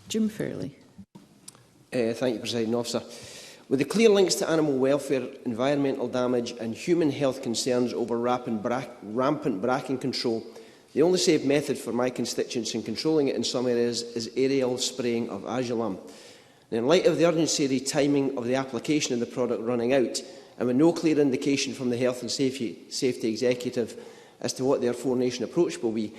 Jim Fairlie. Thank you, Presiding Officer. With the clear links to animal welfare, environmental damage and human health concerns over rampant bracken control, the only safe method for my constituents in controlling it in some areas is aerial spraying of Asulox. In light of the urgency of the timing of the application of the product running out, and with no clear indication from the Health and Safety Executive as to what their four-nation approach will be,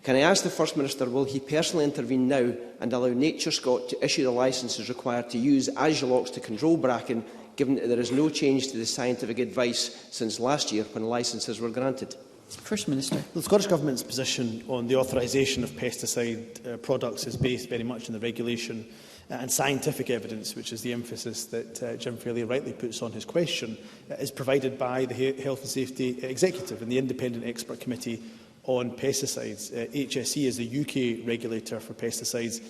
can I ask the First Minister, will he personally intervene now and allow Nature Scott to issue the licences required to use Asulox to control bracken, given that there is no change to the scientific advice since last year when licences were granted? First Minister. The Scottish Government's position on the authorisation of pesticide products is based very much on the regulation and scientific evidence, which is the emphasis that Jim Fairlie rightly puts on his question, is provided by the Health and Safety Executive and the Independent Expert Committee on Pesticides. HSE, as the UK regulator for pesticides,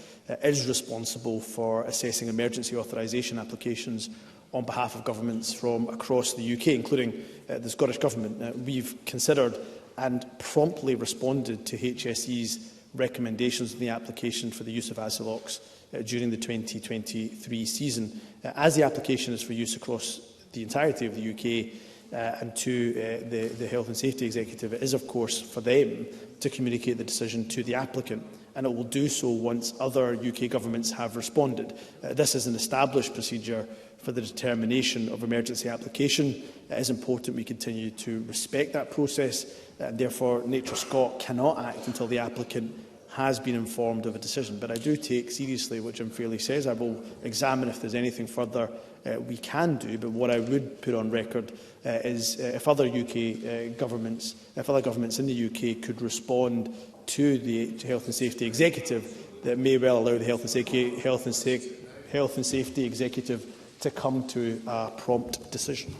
is responsible for assessing emergency authorisation applications on behalf of governments from across the UK, including the Scottish Government. We've considered and promptly responded to HSE's recommendations in the application for the use of Asulox during the 2023 season. As the application is for use across the entirety of the UK and to the Health and Safety Executive, it is of course for them to communicate the decision to the applicant, and it will do so once other UK governments have responded. This is an established procedure for the determination of emergency application. It is important we continue to respect that process, and therefore Nature Scott cannot act until the applicant has been informed of a decision. But I do take seriously what Jim Fairlie says. I will examine if there is anything further we can do. But what I would put on record is if other governments in the UK could respond to the Health and Safety Executive, that may well allow the Health and Safety Executive to come to a prompt decision.